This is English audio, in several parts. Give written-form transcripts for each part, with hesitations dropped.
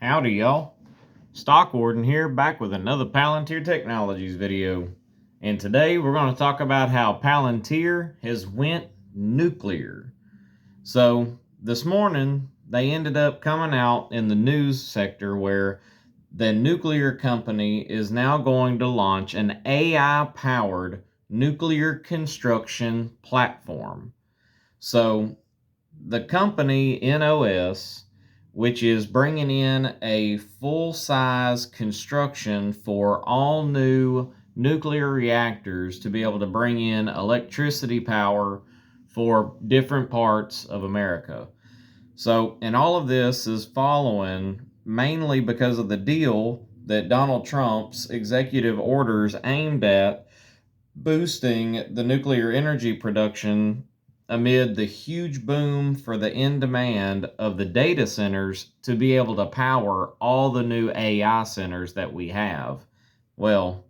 Howdy, y'all. Stock Warden here, back with another Palantir Technologies video. And today we're going to talk about how Palantir has went nuclear. So this morning they ended up coming out in the news sector where the nuclear company is now going to launch an AI-powered nuclear construction platform. So the company NOS, which is bringing in a full-size construction for all new nuclear reactors to be able to bring in electricity power for different parts of America. So, and all of this is following mainly because of the deal that Donald Trump's executive orders aimed at boosting the nuclear energy production amid the huge boom for the in demand of the data centers to be able to power all the new AI centers that we have. Well,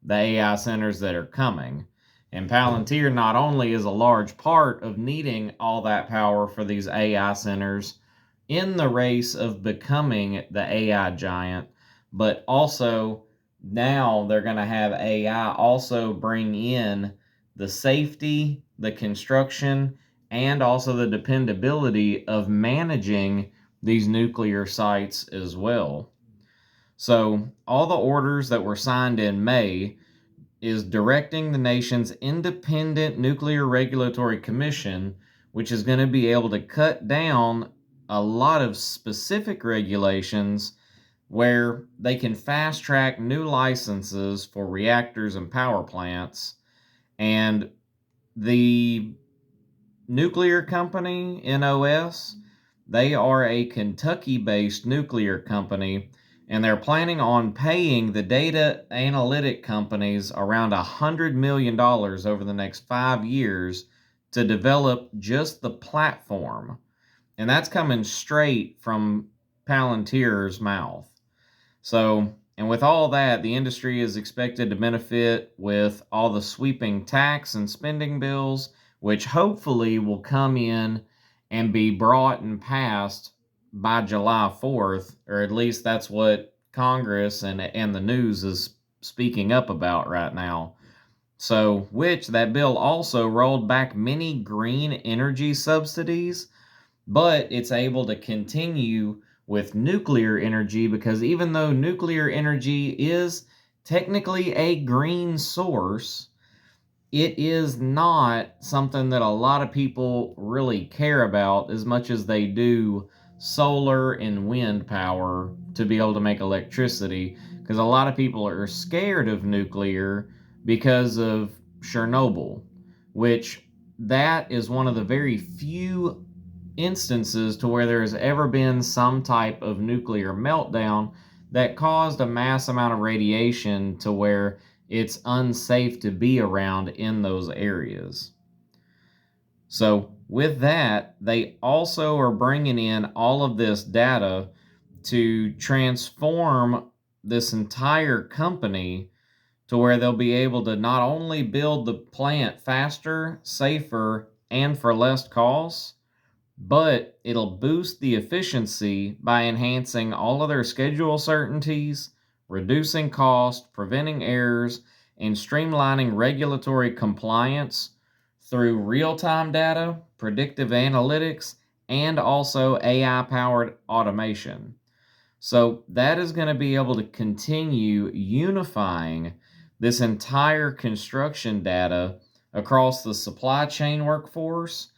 the AI centers that are coming. And Palantir not only is a large part of needing all that power for these AI centers in the race of becoming the AI giant, but also now they're going to have AI also bring in the safety, the construction, and also the dependability of managing these nuclear sites as well. So, all the orders that were signed in May is directing the nation's independent Nuclear Regulatory Commission, which is going to be able to cut down a lot of specific regulations where they can fast track new licenses for reactors and power plants. And the nuclear company, NOS, they are a Kentucky based nuclear company, and they're planning on paying the data analytic companies around $100 million over the next 5 years to develop just the platform. And that's coming straight from Palantir's mouth. So, and with all that, the industry is expected to benefit with all the sweeping tax and spending bills, which hopefully will come in and be brought and passed by July 4th, or at least that's what Congress and the news is speaking up about right now. So, which that bill also rolled back many green energy subsidies, but it's able to continue with nuclear energy because even though nuclear energy is technically a green source, it is not something that a lot of people really care about as much as they do solar and wind power to be able to make electricity, because a lot of people are scared of nuclear because of Chernobyl, which that is one of the very few instances to where there has ever been some type of nuclear meltdown that caused a mass amount of radiation to where it's unsafe to be around in those areas. So, with that, they also are bringing in all of this data to transform this entire company to where they'll be able to not only build the plant faster, safer, and for less costs, but it'll boost the efficiency by enhancing all of their schedule certainties, reducing cost, preventing errors, and streamlining regulatory compliance through real-time data, predictive analytics, and also AI-powered automation. So that is going to be able to continue unifying this entire construction data across the supply chain workforce,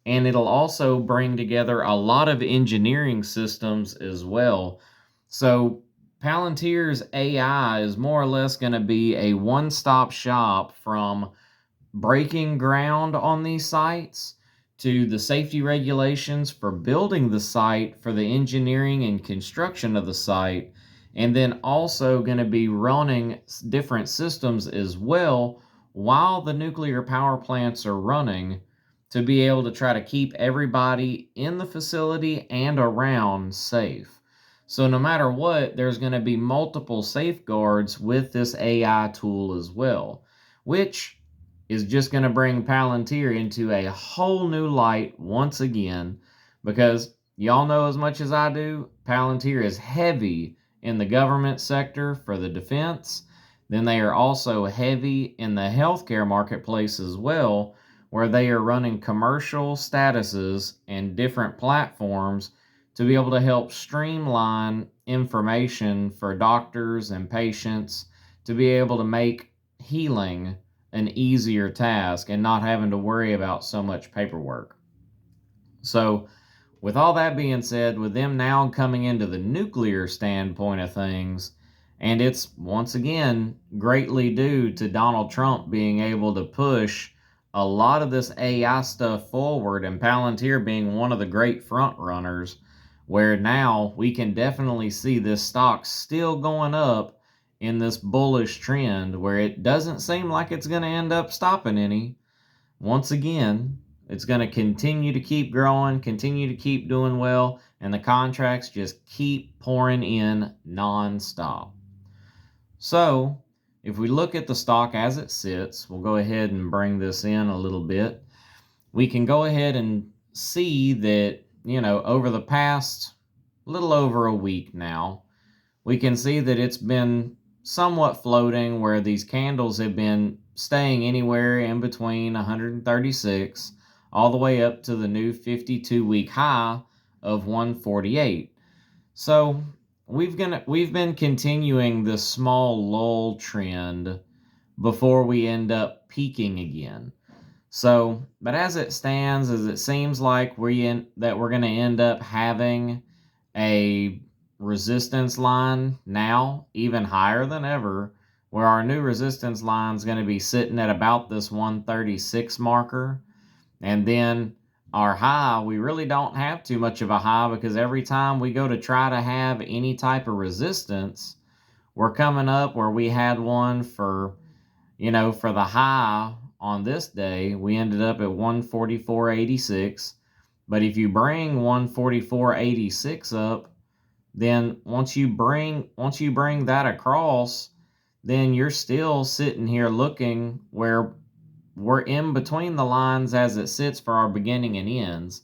and it'll also bring together a lot of engineering systems as well. So Palantir's AI is more or less going to be a one-stop shop from breaking ground on these sites to the safety regulations for building the site, for the engineering and construction of the site, and then also going to be running different systems as well while the nuclear power plants are running, to be able to try to keep everybody in the facility and around safe. So no matter what, there's going to be multiple safeguards with this AI tool as well, which is just going to bring Palantir into a whole new light once again, because y'all know as much as I do, Palantir is heavy in the government sector for the defense. Then they are also heavy in the healthcare marketplace as well, where they are running commercial statuses and different platforms to be able to help streamline information for doctors and patients to be able to make healing an easier task and not having to worry about so much paperwork. So, with all that being said, with them now coming into the nuclear standpoint of things, and it's once again greatly due to Donald Trump being able to push a lot of this AI stuff forward, and Palantir being one of the great front runners, where now we can definitely see this stock still going up in this bullish trend where it doesn't seem like it's going to end up stopping any. Once again, it's going to continue to keep growing, continue to keep doing well, and the contracts just keep pouring in nonstop. So, if we look at the stock as it sits, we'll go ahead and bring this in a little bit. We can go ahead and see that, over the past little over a week now, we can see that it's been somewhat floating where these candles have been staying anywhere in between 136 all the way up to the new 52-week high of 148. So we've been continuing this small lull trend before we end up peaking again. So, but as it stands, as it seems like that we're going to end up having a resistance line now even higher than ever, where our new resistance line is going to be sitting at about this 136 marker. And then our high, we really don't have too much of a high, because every time we go to try to have any type of resistance, we're coming up where we had one for the high on this day, we ended up at 144.86. But if you bring 144.86 up, then once you bring that across, then you're still sitting here looking where we're in between the lines as it sits for our beginning and ends.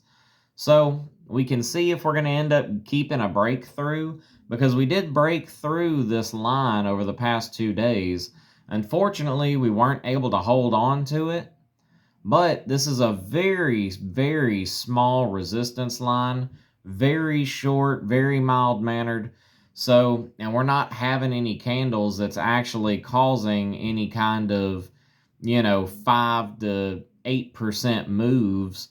So we can see if we're going to end up keeping a breakthrough, because we did break through this line over the past 2 days. Unfortunately, we weren't able to hold on to it, but this is a very, very small resistance line, very short, very mild-mannered. So, and we're not having any candles that's actually causing any kind of, 5 to 8% moves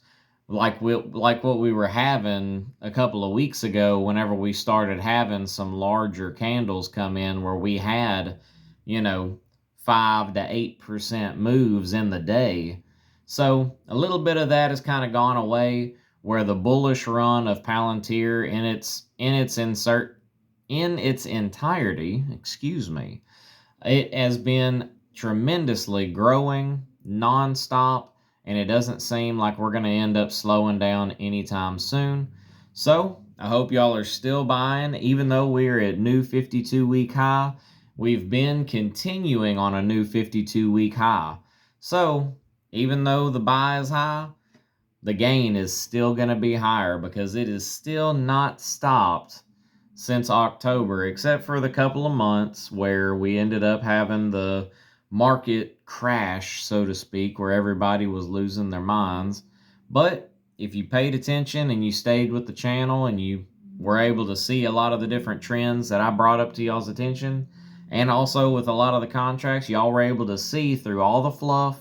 like what we were having a couple of weeks ago whenever we started having some larger candles come in where we had, 5 to 8% moves in the day. So a little bit of that has kind of gone away, where the bullish run of Palantir in its entirety, it has been tremendously growing nonstop, and it doesn't seem like we're going to end up slowing down anytime soon. So I hope y'all are still buying, even though we're at new 52-week high. We've been continuing on a new 52-week high. So even though the buy is high, the gain is still going to be higher, because it is still not stopped since October, except for the couple of months where we ended up having the market crash, so to speak, where everybody was losing their minds. But if you paid attention and you stayed with the channel and you were able to see a lot of the different trends that I brought up to y'all's attention, and also with a lot of the contracts, y'all were able to see through all the fluff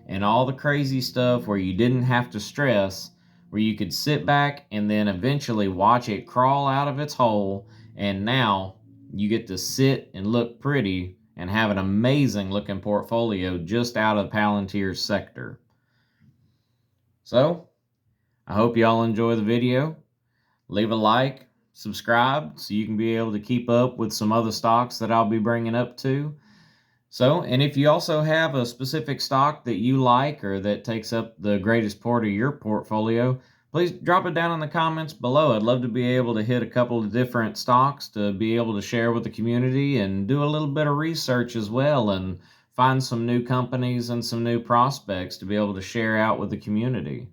and all the crazy stuff where you didn't have to stress, where you could sit back and then eventually watch it crawl out of its hole, and now you get to sit and look pretty and have an amazing looking portfolio just out of Palantir's sector. So, I hope y'all enjoy the video. Leave a like, subscribe, so you can be able to keep up with some other stocks that I'll be bringing up too. So, and if you also have a specific stock that you like or that takes up the greatest part of your portfolio, please drop it down in the comments below. I'd love to be able to hit a couple of different stocks to be able to share with the community, and do a little bit of research as well, and find some new companies and some new prospects to be able to share out with the community.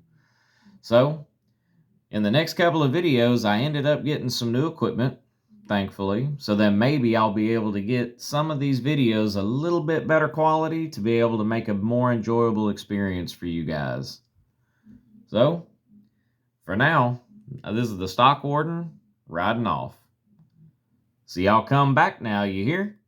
So, In the next couple of videos, I ended up getting some new equipment, thankfully, so then maybe I'll be able to get some of these videos a little bit better quality to be able to make a more enjoyable experience for you guys. So, for now, this is the Stock Warden riding off. So y'all come back now, you hear?